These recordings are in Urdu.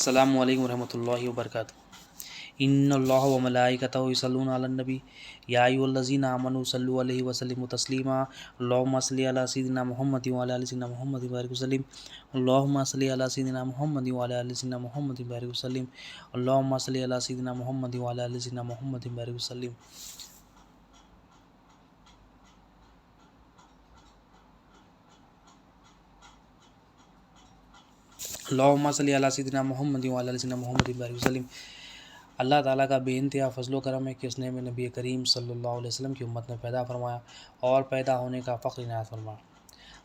السلام علیکم ورحمۃ اللہ وبرکاتہ۔ ان اللہ و ملائکتہ یصلون علی النبی یا ایھا الذین آمنوا صلوا علیہ وسلموا تسلیما اللہم صل علی سیدنا محمد وعلی آل سیدنا محمد وبارک وسلم اللہم صل علی سیدنا محمد وعلی آل سیدنا محمد وبارک وسلم اللہم صل علی سیدنا محمد وعلی آل سیدنا محمد وبارک وسلم۔ اللہم صل علی سیدنا محمد وعلی آل سیدنا محمد وبارک وسلم۔ اللہ تعالیٰ کا بے انتہا فضل و کرم ہے کہ اس نے ہمیں نبی کریم صلی اللہ علیہ وسلم کی امت میں پیدا فرمایا اور پیدا ہونے کا فخر عنایت فرمایا۔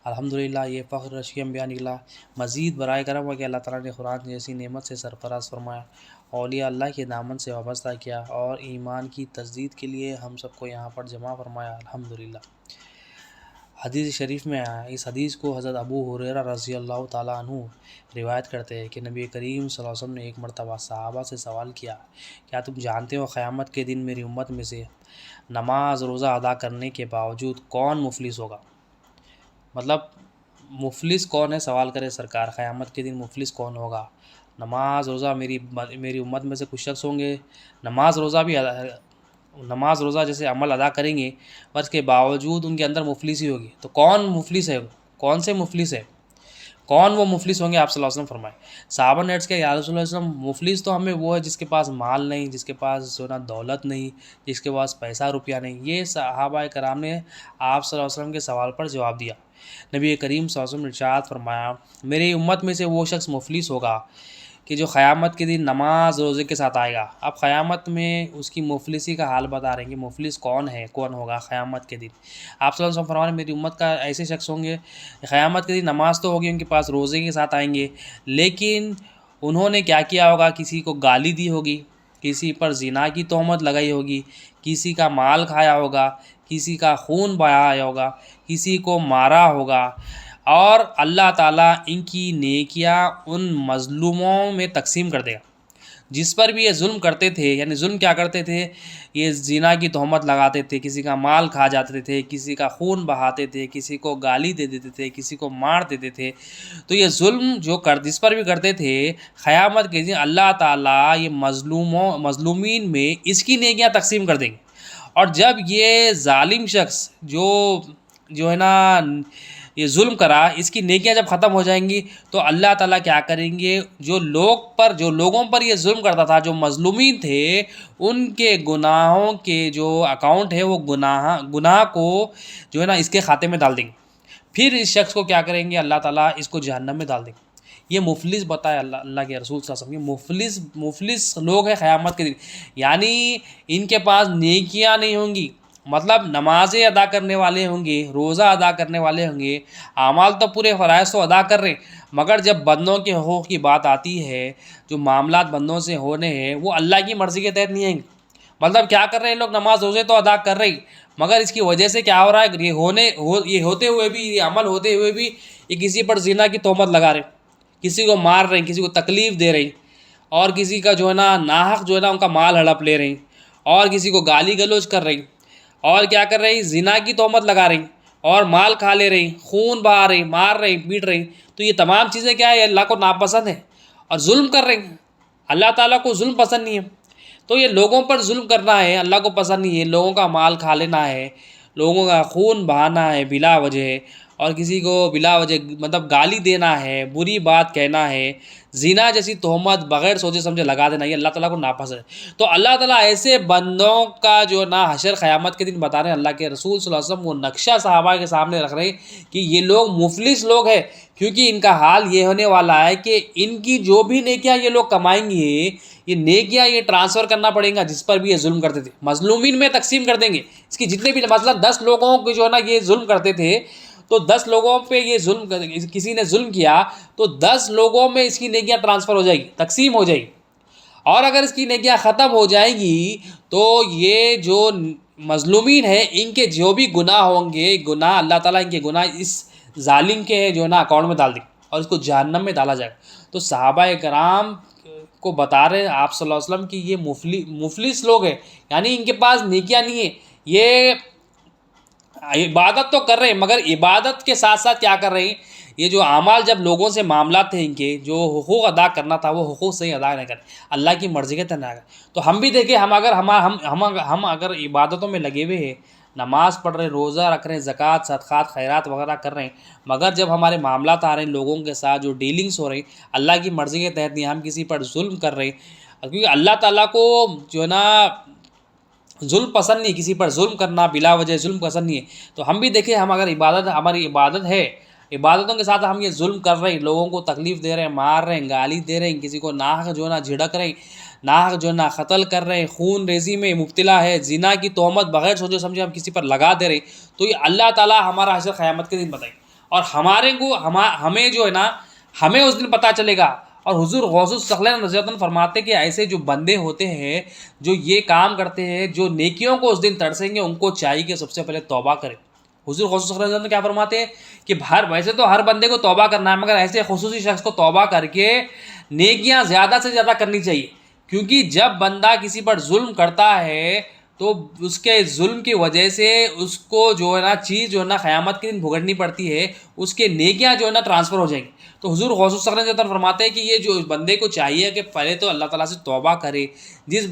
الحمدللہ یہ فخر رشی انبیاء نکلا۔ مزید برائے کرم ہے کہ اللہ تعالیٰ نے قرآن جیسی نعمت سے سرفراز فرمایا، اولیاء اللہ کے دامن سے وابستہ کیا اور ایمان کی تجدید کے لیے ہم سب کو یہاں پر جمع فرمایا۔ الحمدللہ۔ حدیث شریف میں آیا، اس حدیث کو حضرت ابو ہریرہ رضی اللہ تعالیٰ عنہ روایت کرتے ہیں کہ نبی کریم صلی اللہ علیہ وسلم نے ایک مرتبہ صحابہ سے سوال کیا، کیا تم جانتے ہو قیامت کے دن میری امت میں سے نماز روزہ ادا کرنے کے باوجود کون مفلس ہوگا؟ مطلب مفلس کون ہے؟ سوال کرے سرکار قیامت کے دن مفلس کون ہوگا؟ نماز روزہ میری امت میں سے کچھ شخص ہوں گے، نماز روزہ جیسے عمل ادا کریں گے پر اس کے باوجود ان کے اندر مفلسی ہوگی، تو کون مفلس ہے؟ کون سے مفلس ہے؟ کون وہ مفلس ہوں گے؟ آپ صلی اللہ علیہ وسلم فرمائے۔ صحابہ نے عرض کیا، یا رسول اللہ صلی اللہ علیہ وسلم مفلس تو ہمیں وہ ہے جس کے پاس مال نہیں، جس کے پاس دولت نہیں، جس کے پاس پیسہ روپیہ نہیں۔ یہ صحابہ کرام نے آپ صلی اللہ علیہ وسلم کے سوال پر جواب دیا۔ نبی کریم صلی اللہ علیہ وسلم نے ارشاد فرمایا، میری امت میں سے وہ شخص مفلس ہوگا کہ جو قیامت کے دن نماز روزے کے ساتھ آئے گا۔ اب قیامت میں اس کی مفلسی کا حال بتا رہے ہیں کہ مفلس کون ہے، کون ہوگا قیامت کے دن۔ آپ صلی اللہ علیہ وسلم فرمانے میری امت کا ایسے شخص ہوں گے قیامت کے دن نماز تو ہوگی ان کے پاس، روزے کے ساتھ آئیں گے، لیکن انہوں نے کیا کیا ہوگا؟ کسی کو گالی دی ہوگی، کسی پر زنا کی تہمت لگائی ہوگی، کسی کا مال کھایا ہوگا، کسی کا خون بہایا ہوگا، کسی کو مارا ہوگا، اور اللہ تعالیٰ ان کی نیکیاں ان مظلوموں میں تقسیم کر دے گا جس پر بھی یہ ظلم کرتے تھے۔ یعنی ظلم کیا کرتے تھے؟ یہ زنا کی تہمت لگاتے تھے، کسی کا مال کھا جاتے تھے، کسی کا خون بہاتے تھے، کسی کو گالی دے دیتے تھے، کسی کو مار دیتے تھے۔ تو یہ ظلم جو جس پر بھی کرتے تھے، قیامت کے دن اللہ تعالیٰ یہ مظلومین میں اس کی نیکیاں تقسیم کر دیں گے، اور جب یہ ظالم شخص جو ہے نا یہ ظلم کرا، اس کی نیکیاں جب ختم ہو جائیں گی تو اللہ تعالیٰ کیا کریں گے؟ جو لوگوں پر یہ ظلم کرتا تھا، جو مظلومین تھے، ان کے گناہوں کے جو اکاؤنٹ ہے وہ گناہ کو جو ہے نا اس کے کھاتے میں ڈال دیں گے۔ پھر اس شخص کو کیا کریں گے؟ اللہ تعالیٰ اس کو جہنم میں ڈال دیں گے۔ یہ مفلس بتایا اللہ کے رسول صلی اللہ علیہ وسلم، یہ مفلس لوگ ہیں قیامت کے دن، یعنی ان کے پاس نیکیاں نہیں ہوں گی، مطلب نمازیں ادا کرنے والے ہوں گے، روزہ ادا کرنے والے ہوں گے، اعمال تو پورے فرائض تو ادا کر رہے ہیں، مگر جب بندوں کے حقوق کی بات آتی ہے، جو معاملات بندوں سے ہونے ہیں وہ اللہ کی مرضی کے تحت نہیں آئیں گے۔ مطلب کیا کر رہے ہیں لوگ؟ نماز روزے تو ادا کر رہے ہیں، مگر اس کی وجہ سے کیا ہو رہا ہے؟ یہ ہوتے ہوئے بھی، یہ عمل ہوتے ہوئے بھی یہ کسی پر زنا کی تہمت لگا رہے ہیں، کسی کو مار رہے ہیں، کسی کو تکلیف دے رہے ہیں، اور کسی کا جو ہے نا ناحق جو ہے نا ان کا مال ہڑپ لے رہے ہیں، اور کسی کو گالی گلوچ کر رہے ہیں، اور کیا کر رہے ہیں؟ زنا کی تہمت لگا رہے ہیں، اور مال کھا لے رہے ہیں، خون بہا رہے ہیں، مار رہے ہیں، پیٹ رہے ہیں۔ تو یہ تمام چیزیں کیا ہے؟ اللہ کو ناپسند ہے، اور ظلم کر رہے ہیں۔ اللہ تعالیٰ کو ظلم پسند نہیں ہے، تو یہ لوگوں پر ظلم کرنا ہے، اللہ کو پسند نہیں ہے۔ لوگوں کا مال کھا لینا ہے، لوگوں کا خون بہانا ہے بلا وجہ، اور کسی کو بلا وجہ مطلب گالی دینا ہے، بری بات کہنا ہے، زنا جیسی تہمت بغیر سوچے سمجھے لگا دینا، یہ اللہ تعالیٰ کو ناپسند ہے۔ تو اللہ تعالیٰ ایسے بندوں کا جو نا حشر قیامت کے دن بتا رہے ہیں، اللہ کے رسول صلی اللہ علیہ وسلم وہ نقشہ صحابہ کے سامنے رکھ رہے ہیں کہ یہ لوگ مفلس لوگ ہیں، کیونکہ ان کا حال یہ ہونے والا ہے کہ ان کی جو بھی نیکیاں یہ لوگ کمائیں گے، یہ نیکیاں یہ ٹرانسفر کرنا پڑے گا جس پر بھی یہ ظلم کرتے تھے، مظلومین میں تقسیم کر دیں گے۔ اس کی جتنے بھی مطلب 10 لوگوں کو جو ہے نا یہ ظلم کرتے تھے، تو 10 لوگوں پہ یہ کسی نے ظلم کیا تو 10 لوگوں میں اس کی نیکیاں ٹرانسفر ہو جائے گی، تقسیم ہو جائے گی، اور اگر اس کی نیکیاں ختم ہو جائیں گی تو یہ جو مظلومین ہیں ان کے جو بھی گناہ ہوں گے، اللہ تعالیٰ ان کے گناہ اس ظالم کے جو ہے نا اکاؤنٹ میں ڈال دیں گے اور اس کو جہنم میں ڈالا جائے گا۔ تو صحابہ کرام کو بتا رہے ہیں آپ صلی اللہ علیہ وسلم کہ یہ مفلس لوگ ہیں، یعنی ان کے پاس نیکیاں نہیں ہیں، یہ عبادت تو کر رہے ہیں مگر عبادت کے ساتھ ساتھ کیا کر رہے ہیں؟ یہ جو اعمال جب لوگوں سے معاملات تھے ان کے جو حقوق ادا کرنا تھا وہ حقوق صحیح ادا نہیں کرے، اللہ کی مرضی کے تحت نہ کرے، تو ہم بھی دیکھیں ہم اگر ہم اگر عبادتوں میں لگے ہوئے ہیں، نماز پڑھ رہے ہیں، روزہ رکھ رہے ہیں، زکوٰۃ صدقات خیرات وغیرہ کر رہے ہیں، مگر جب ہمارے معاملات آ رہے ہیں لوگوں کے ساتھ جو ڈیلنگس ہو رہی ہیں اللہ کی مرضی کے تحت نہیں، ہم کسی پر ظلم کر رہے ہیں، کیونکہ اللہ تعالیٰ کو جو ہے نا ظلم پسند نہیں، کسی پر ظلم کرنا بلا وجہ ظلم پسند نہیں ہے، تو ہم بھی دیکھیں ہم اگر ہماری عبادت ہے، عبادتوں کے ساتھ ہم یہ ظلم کر رہے ہیں، لوگوں کو تکلیف دے رہے ہیں، مار رہے ہیں، گالی دے رہے ہیں، کسی کو ناحق جو ہے نا جھڑک رہے ہیں، ناحق جو ہے نا قتل کر رہے ہیں، خون ریزی میں مبتلا ہے، زنا کی تہمت بغیر سوچے سمجھے ہم کسی پر لگا دے رہے ہیں، تو یہ اللہ تعالیٰ ہمارا حشر قیامت کے دن بتائے، اور ہمیں جو ہے نا ہمیں اس دن پتہ چلے گا۔ اور حضور غوث الثقلین رضی اللہ عنہ فرماتے کہ ایسے جو بندے ہوتے ہیں جو یہ کام کرتے ہیں، جو نیکیوں کو اس دن ترسیں گے، ان کو چاہیے کہ سب سے پہلے توبہ کرے۔ حضور غوث الثقلین رضی اللہ عنہ کیا فرماتے ہیں کہ ویسے تو ہر بندے کو توبہ کرنا ہے، مگر ایسے خصوصی شخص کو توبہ کر کے نیکیاں زیادہ سے زیادہ کرنی چاہیے، کیونکہ جب بندہ کسی پر ظلم کرتا ہے تو اس کے ظلم کی وجہ سے اس کو جو ہے نا چیز جو ہے نا قیامت کے دن بھگتنی پڑتی ہے، اس کے نیکیاں جو ہے نا ٹرانسفر ہو جائیں گی۔ تو حضور غوث الثقلین رضی اللہ عنہ فرماتے ہیں کہ یہ جو بندے کو چاہیے کہ پہلے تو اللہ تعالیٰ سے توبہ کرے، جس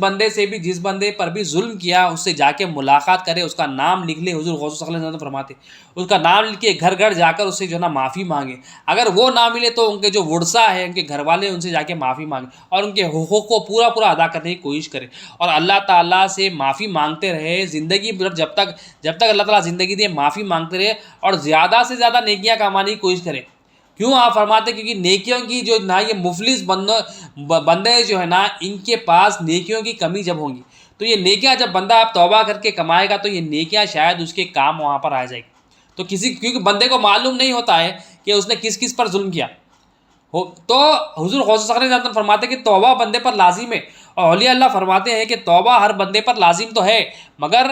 بندے پر بھی ظلم کیا اس سے جا کے ملاقات کرے، اس کا نام لکھ لے۔ حضور غوث الثقلین رضی اللہ عنہ فرماتے ہیں اس کا نام لکھ کے گھر گھر جا کر اس سے جو ہے نا معافی مانگے، اگر وہ نہ ملے تو ان کے جو ورثہ ہے، ان کے گھر والے، ان سے جا کے معافی مانگے اور ان کے حقوق کو پورا ادا کرنے کی کوشش کرے، اور اللہ تعالیٰ سے معافی مانگتے رہے زندگی بھر، جب تک اللہ تعالیٰ زندگی دے معافی مانگتے رہے، اور زیادہ سے زیادہ نیکیاں کمانے کی کوشش کرے۔ کیوں آپ فرماتے ہیں؟ کیونکہ نیکیوں کی جو نا یہ مفلس بندے جو ہے نا ان کے پاس نیکیوں کی کمی جب ہوں گی، تو یہ نیکیاں جب بندہ آپ توبہ کر کے کمائے گا تو یہ نیکیاں شاید اس کے کام وہاں پر آ جائے گی، تو کیونکہ بندے کو معلوم نہیں ہوتا ہے کہ اس نے کس پر ظلم کیا تو حضور غوث الثقلین رضی اللہ عنہ فرماتے ہیں کہ توبہ بندے پر لازم ہے، اور اولیاء اللہ فرماتے ہیں کہ توبہ ہر بندے پر لازم تو ہے، مگر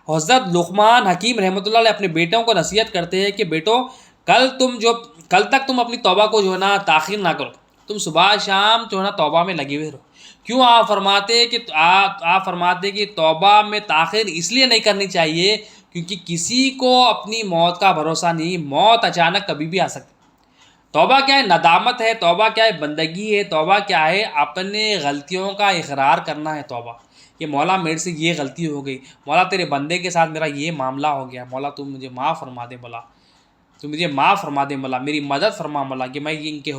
حضرت لقمان حکیم رحمۃ اللہ علیہ اپنے بیٹوں کو نصیحت کرتے ہیں کہ بیٹو کل تک تم اپنی توبہ کو جو ہے نا تاخیر نہ کرو، تم صبح شام جو ہے نا توبہ میں لگے ہوئے رہو۔ کیوں آپ فرماتے کہ توبہ میں تاخیر اس لیے نہیں کرنی چاہیے کیونکہ کسی کو اپنی موت کا بھروسہ نہیں، موت اچانک کبھی بھی آ سکتی۔ توبہ کیا ہے؟ ندامت ہے، توبہ کیا ہے؟ بندگی ہے، توبہ کیا ہے؟ اپنے غلطیوں کا اقرار کرنا ہے توبہ، کہ مولا میرے سے یہ غلطی ہو گئی، مولا تیرے بندے کے ساتھ میرا یہ معاملہ ہو گیا، مولا تو مجھے معاف فرما دے، مولا تو مجھے معاف فرما دے، مولا میری مدد فرما، مولا کہ میں جن کے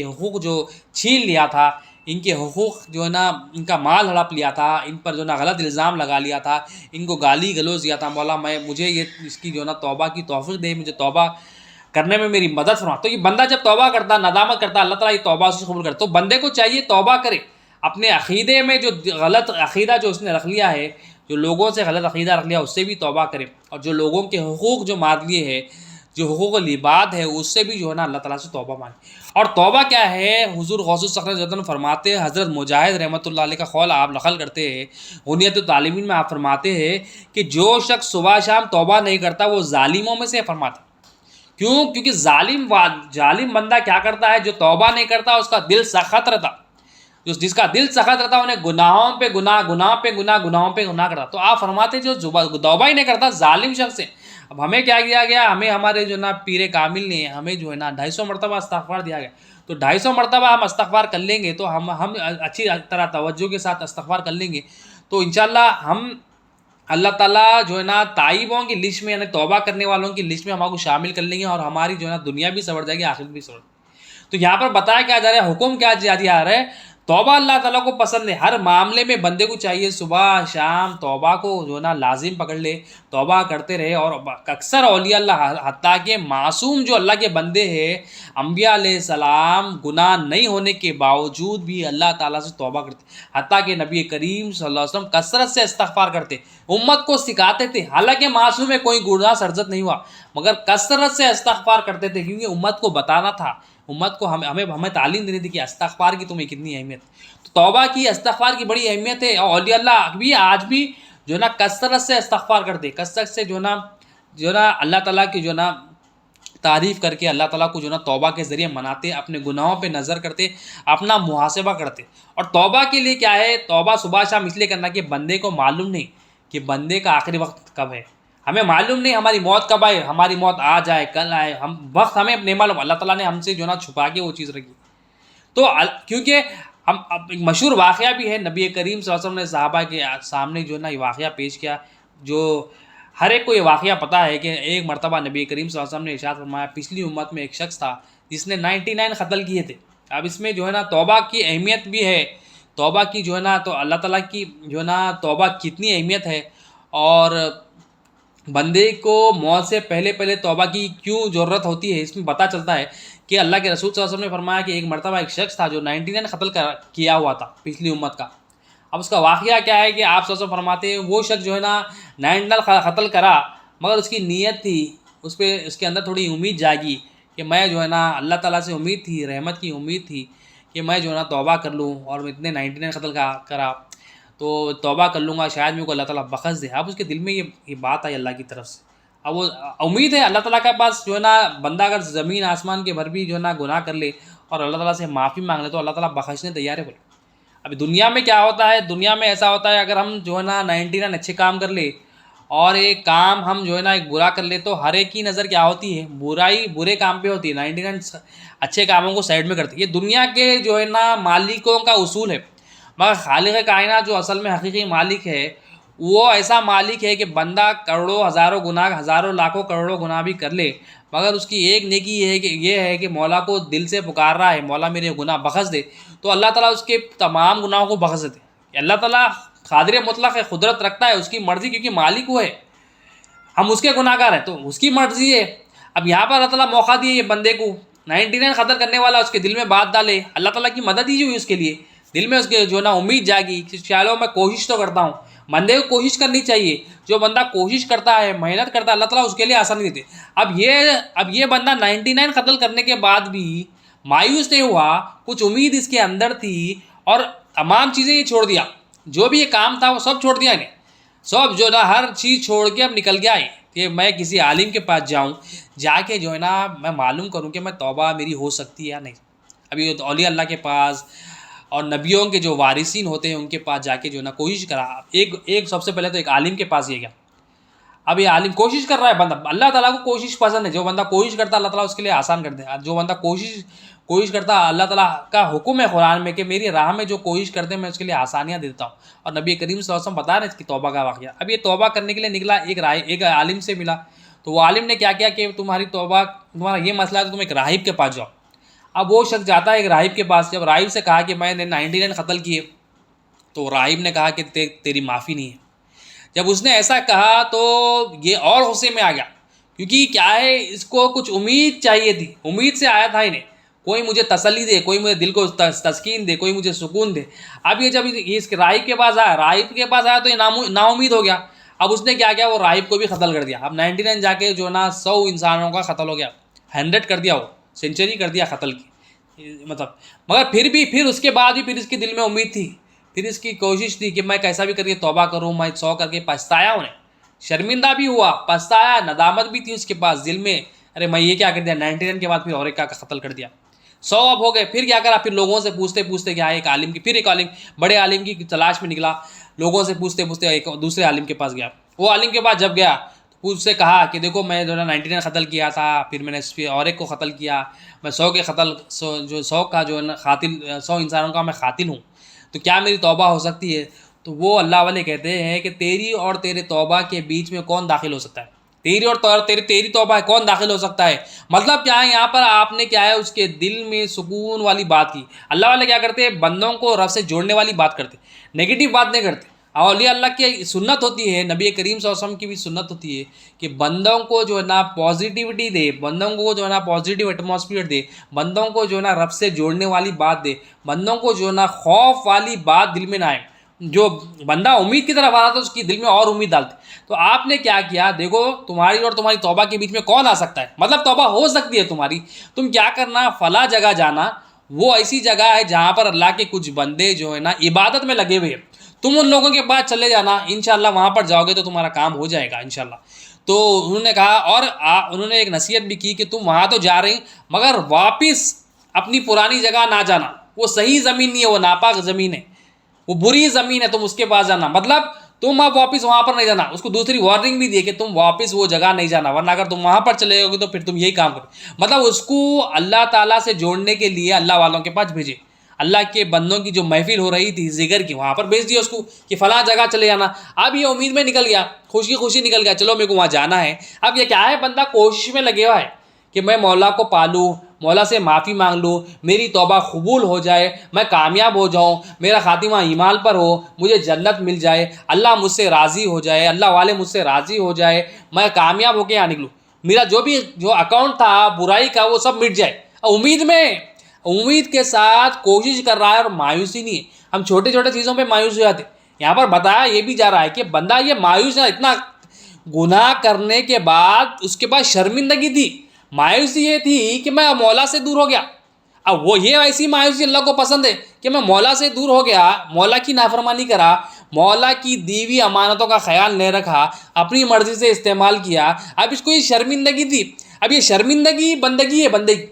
حقوق جو چھین لیا تھا، ان کے حقوق جو ہے نا ان کا مال ہڑپ لیا تھا، ان پر جو ہے نا غلط الزام لگا لیا تھا، ان کو گالی گلوچ دیا تھا، مولا مجھے اس کی جو ہے نا توبہ کی توفیق دے، مجھے توبہ کرنے میں میری مدد فرما۔ تو یہ بندہ جب توبہ کرتا، ندامت کرتا، اللہ تعالیٰ یہ توبہ سے قبول کرتا، تو بندے کو چاہیے توبہ کرے، اپنے عقیدے میں جو غلط عقیدہ جو اس نے رکھ لیا ہے، جو لوگوں سے غلط عقیدہ رکھ لیا اس سے بھی توبہ کرے، اور جو لوگوں کے حقوق جو مار لیے ہیں، جو حقوق العباد ہے اس سے بھی جو ہے نا اللہ تعالیٰ سے توبہ مانگے۔ اور توبہ کیا ہے؟ حضور غوث الثقلین رضی اللہ عنہ فرماتے ہیں، حضرت مجاہد رحمۃ اللہ علیہ کا قول آپ نقل کرتے ہیں، غنیۃ الطالبین میں آپ فرماتے ہیں کہ جو شخص صبح شام توبہ نہیں کرتا وہ ظالموں میں سے فرماتا۔ کیونکہ ظالم بندہ کیا کرتا ہے؟ جو توبہ نہیں کرتا اس کا دل سخت رہتا، جس کا دل سخت رہتا انہیں گناہوں پہ گناہ کرتا۔ تو آپ فرماتے جو توبہ ہی نہیں کرتا ظالم شخص ہے۔ اب ہمیں کیا کیا گیا؟ ہمیں ہمارے جو نا پیر کامل نے ہمیں جو ہے نا 250 مرتبہ استغفار دیا گیا، تو 250 مرتبہ ہم استغفار کر لیں گے تو ہم اچھی طرح توجہ کے ساتھ استغفار کر لیں گے تو انشاءاللہ ہم اللہ تعالیٰ جو ہے نا تائبوں کی لسٹ میں، یعنی توبہ کرنے والوں کی لسٹ میں ہم کو شامل کر لیں گے، اور ہماری جو ہے نا دنیا بھی سنور جائے گی، آخرت بھی سنور۔ تو یہاں پر بتایا کیا جا رہا ہے؟ حکم کیا دیا جا رہا ہے؟ توبہ اللہ تعالیٰ کو پسند ہے، ہر معاملے میں بندے کو چاہیے صبح شام توبہ کو جو ہے نا لازم پکڑ لے، توبہ کرتے رہے۔ اور اکثر اولیاء اللہ حتیٰ کہ معصوم جو اللہ کے بندے ہیں، انبیاء علیہ السلام، گناہ نہیں ہونے کے باوجود بھی اللہ تعالیٰ سے توبہ کرتے، حتیٰ کہ نبی کریم صلی اللہ علیہ وسلم کثرت سے استغفار کرتے، امت کو سکھاتے تھے، حالانکہ معصوم میں کوئی گناہ سرزد نہیں ہوا مگر کثرت سے استغفار کرتے تھے، کیونکہ امت کو بتانا تھا، امت کو ہمیں تعلیم دینی تھی کہ استغفار کی تمہیں کتنی اہمیت، تو توبہ کی، استغفار کی بڑی اہمیت ہے۔ اور اولیاء اللہ بھی آج بھی جو ہے نا کثرت سے استغفار کرتے، کثرت سے جو ہے نا اللہ تعالیٰ کی جو ہے نا تعریف کر کے اللہ تعالیٰ کو جو ہے نا توبہ کے ذریعے مناتے، اپنے گناہوں پہ نظر کرتے، اپنا محاسبہ کرتے۔ اور توبہ کے لیے کیا ہے؟ توبہ صبح شام اس لیے کرنا کہ بندے کو معلوم نہیں کہ بندے کا آخری وقت کب ہے، ہمیں معلوم نہیں ہماری موت کب آئے، ہماری موت آج آئے کل آئے، ہم وقت ہمیں نہیں معلوم، اللہ تعالیٰ نے ہم سے جو نا چھپا کے وہ چیز رکھی. تو کیونکہ ہم اب ایک مشہور واقعہ بھی ہے، نبی کریم صلی اللہ علیہ وسلم نے صحابہ کے سامنے جو ہے نا یہ واقعہ پیش کیا، جو ہر ایک کو یہ واقعہ پتہ ہے کہ ایک مرتبہ نبی کریم صلی اللہ علیہ وسلم نے ارشاد فرمایا پچھلی امت میں ایک شخص تھا جس نے 99 قتل کیے تھے. اب اس میں جو ہے نا توبہ کی اہمیت بھی ہے، توبہ کی جو ہے نا، تو اللہ تعالیٰ کی جو ہے نا توبہ کتنی اہمیت ہے، اور بندے کو موت سے پہلے توبہ کی کیوں ضرورت ہوتی ہے، اس میں پتہ چلتا ہے کہ اللہ کے رسول صلی اللہ علیہ وسلم نے فرمایا کہ ایک مرتبہ ایک شخص تھا جو 99 قتل کیا ہوا تھا پچھلی امت کا. اب اس کا واقعہ کیا ہے کہ آپ صلی اللہ علیہ وسلم فرماتے ہیں وہ شخص جو ہے نا 99 قتل کرا، مگر اس کی نیت تھی، اس کے اندر تھوڑی امید جاگی کہ میں جو ہے نا اللہ تعالیٰ سے امید تھی، رحمت کی امید تھی کہ میں جو ہے نا توبہ کر لوں، اور اتنے 99 قتل کرا تو توبہ کر لوں گا، شاید میرے کو اللہ تعالیٰ بخش دے. اب اس کے دل میں یہ بات آئی اللہ کی طرف سے. اب وہ امید ہے اللہ تعالیٰ کے پاس جو ہے نا، بندہ اگر زمین آسمان کے بھر بھی جو ہے نا گناہ کر لے اور اللہ تعالیٰ سے معافی مانگ لے تو اللہ تعالیٰ بخشنے تیار ہے. بولے ابھی دنیا میں کیا ہوتا ہے، دنیا میں ایسا ہوتا ہے اگر ہم جو ہے نا 99 اچھے کام کر لے اور ایک کام ہم جو ہے نا ایک برا کر لے تو ہر ایک کی نظر کیا ہوتی ہے، برائی برے کام پہ ہوتی ہے، 99 اچھے کاموں کو سائڈ میں کرتی ہے. یہ دنیا کے جو ہے نا مالکوں کا اصول ہے، مگر خالق کائنات جو اصل میں حقیقی مالک ہے وہ ایسا مالک ہے کہ بندہ کروڑوں ہزاروں گناہ، ہزاروں لاکھوں کروڑوں گناہ بھی کر لے، مگر اس کی ایک نیکی یہ ہے کہ مولا کو دل سے پکار رہا ہے مولا میرے گناہ بخش دے، تو اللہ تعالیٰ اس کے تمام گناہوں کو بخش دیتے. اللہ تعالیٰ قادر مطلق ہے، قدرت رکھتا ہے، اس کی مرضی، کیونکہ مالک وہ ہے، ہم اس کے گناہ گار ہیں تو اس کی مرضی ہے. اب یہاں پر اللہ تعالیٰ موقع دیے یہ بندے کو 99 قتل کرنے والا، اس کے دل میں بات ڈالے، اللہ تعالیٰ کی مدد ہی ہوئی اس کے لیے، دل میں اس کے جو ہے نا امید جاگی کہ چلو میں کوشش تو کرتا ہوں. بندے کو کوشش کرنی چاہیے، جو بندہ کوشش کرتا ہے، محنت کرتا ہے، اللہ تعالیٰ اس کے لیے آسانی دیتے. اب یہ بندہ 99 قتل کرنے کے بعد بھی مایوس نہیں ہوا، کچھ امید اس کے اندر تھی، اور تمام چیزیں یہ چھوڑ دیا، جو بھی یہ کام تھا وہ سب چھوڑ دیا انہیں، سب جو نا ہر چیز چھوڑ کے اب نکل گیا ہے کہ میں کسی عالم کے پاس جاؤں، جا کے جو ہے نا میں معلوم کروں کہ میں توبہ میری ہو سکتی ہے یا نہیں. ابھی اولیاء اللہ کے پاس اور نبیوں کے جو وارثین ہوتے ہیں ان کے پاس جا کے جو ہے نا کوشش کرا. ایک سب سے پہلے تو ایک عالم کے پاس یہ گیا. اب یہ عالم کوشش کر رہا ہے بندہ، اللہ تعالیٰ کو کوشش پسند ہے، جو بندہ کوشش کرتا ہے اللہ تعالیٰ اس کے لیے آسان کر دے. جو بندہ کوشش کرتا ہے، اللہ تعالیٰ کا حکم ہے قرآن میں کہ میری راہ میں جو کوشش کرتے ہیں میں اس کے لیے آسانیاں دیتا ہوں. اور نبی کریم صلی اللہ علیہ وسلم بتا رہے ہیں اس کی توبہ کا واقعہ. اب یہ توبہ کرنے کے لیے نکلا، ایک عالم سے ملا، تو وہ عالم نے کیا کیا کہ تمہارا یہ مسئلہ ہے تو تم ایک راہب کے پاس جاؤ. اب وہ شخص جاتا ہے ایک راہب کے پاس. جب راہب سے کہا کہ میں نے 99 قتل کیے، تو راہب نے کہا کہ تیری معافی نہیں ہے. جب اس نے ایسا کہا تو یہ اور غصے میں آ گیا، کیونکہ کیا ہے اس کو کچھ امید چاہیے تھی، امید سے آیا تھا انہیں، کوئی مجھے تسلی دے، کوئی مجھے دل کو تسکین دے، کوئی مجھے سکون دے. اب یہ جب اس کے راہب کے پاس آیا تو یہ نا امید ہو گیا. اب اس نے کیا کیا، وہ راہب کو بھی قتل کر دیا. اب 99 جا کے جو نا 100 انسانوں کا قتل ہو گیا، 100 کر دیا، وہ سینچری کر دیا قتل کی مطلب. مگر پھر اس کے بعد بھی پھر اس کے دل میں امید تھی، پھر اس کی کوشش تھی کہ میں کیسا بھی کر کے توبہ کروں. میں 100 کر کے پچھتایا، انہیں شرمندہ بھی ہوا، پچھتایا، ندامت بھی تھی اس کے پاس دل میں، ارے میں یہ کیا کر دیا. 99 کے بعد پھر اور ایک کا قتل کر دیا. 100 اب ہو گئے. پھر کیا کرا، پھر لوگوں سے پوچھتے کیا ایک عالم کی، پھر ایک عالم، بڑے عالم کی تلاش میں نکلا. لوگوں سے پوچھتے ایک دوسرے عالم کے پاس گیا. وہ عالم کے پاس جب گیا تو اس سے کہا کہ دیکھو میں جو ہے 99 قتل کیا تھا، پھر میں نے اور ایک کو قتل کیا، میں 100 کے قتل، 100 کا جو ہے نا قاتل، 100 انسانوں کا میں قاتل ہوں، تو کیا میری توبہ ہو سکتی ہے؟ تو وہ اللہ والے کہتے ہیں کہ تیری اور تیرے توبہ کے بیچ میں کون داخل ہو سکتا ہے؟ تیری توبہ ہے، کون داخل ہو سکتا ہے؟ مطلب کیا ہے، یہاں پر آپ نے کیا ہے اس کے دل میں سکون والی بات کی. اللہ والے کیا کرتے ہیں، بندوں کو رب سے جوڑنے والی بات کرتے، نیگیٹو بات نہیں کرتے. اولیاء اللہ کی سنت ہوتی ہے، نبی کریم صلی اللہ علیہ وسلم کی بھی سنت ہوتی ہے کہ بندوں کو جو ہے نا پازیٹیوٹی دے، بندوں کو جو ہے نا پازیٹیو ایٹماسفیئر دے، بندوں کو جو ہے نا رب سے جوڑنے والی بات دے، بندوں کو جو ہے نا خوف والی بات دل میں نہ آئے. جو بندہ امید کی طرف آ رہا تھا اس کی دل میں اور امید ڈالتے. تو آپ نے کیا کیا، دیکھو تمہاری اور تمہاری توبہ کے بیچ میں کون آ سکتا ہے، مطلب توبہ ہو سکتی ہے تمہاری. تم کیا کرنا، فلاں جگہ جانا، وہ ایسی جگہ ہے جہاں پر اللہ کے کچھ بندے جو ہے نا عبادت میں لگے ہوئے ہیں، تم ان لوگوں کے پاس چلے جانا، انشاءاللہ وہاں پر جاؤ گے تو تمہارا کام ہو جائے گا انشاءاللہ. تو انہوں نے کہا، اور انہوں نے ایک نصیحت بھی کی کہ تم وہاں تو جا رہے مگر واپس اپنی پرانی جگہ نہ جانا، وہ صحیح زمین نہیں ہے، وہ ناپاک زمین ہے، وہ بری زمین ہے، تم اس کے پاس جانا. مطلب تم اب واپس وہاں پر نہیں جانا. اس کو دوسری وارننگ بھی دی کہ تم واپس وہ جگہ نہیں جانا, ورنہ اگر تم وہاں پر چلے جاؤ گے تو پھر تم یہی کام کرو. مطلب اس کو اللہ تعالیٰ سے جوڑنے کے لیے اللہ والوں کے پاس بھیجے. اللہ کے بندوں کی جو محفل ہو رہی تھی ذکر کی, وہاں پر بھیج دیا اس کو کہ فلاں جگہ چلے جانا. اب یہ امید میں نکل گیا, خوشی نکل گیا, چلو میرے کو وہاں جانا ہے. اب یہ کیا ہے, بندہ کوشش میں لگے ہوا ہے کہ میں مولا کو پالوں, مولا سے معافی مانگ لوں, میری توبہ قبول ہو جائے, میں کامیاب ہو جاؤں, میرا خاتمہ ایمان پر ہو, مجھے جنت مل جائے, اللہ مجھ سے راضی ہو جائے, اللہ والے مجھ سے راضی ہو جائے, میں کامیاب ہو کے یہاں نکلوں, میرا جو اکاؤنٹ تھا برائی کا وہ سب مٹ جائے. امید کے ساتھ کوشش کر رہا ہے اور مایوسی نہیں ہے. ہم چھوٹے چھوٹے چیزوں پہ مایوس ہو جاتے. یہاں پر بتایا یہ بھی جا رہا ہے کہ بندہ یہ مایوس ہے, اتنا گناہ کرنے کے بعد اس کے پاس شرمندگی تھی, مایوسی یہ تھی کہ میں مولا سے دور ہو گیا. اب وہ یہ ایسی مایوسی اللہ کو پسند ہے کہ میں مولا سے دور ہو گیا, مولا کی نافرمانی کرا, مولا کی دیوی امانتوں کا خیال نہیں رکھا, اپنی مرضی سے استعمال کیا. اب اس کو یہ شرمندگی تھی. اب یہ شرمندگی بندگی ہے, بندگی.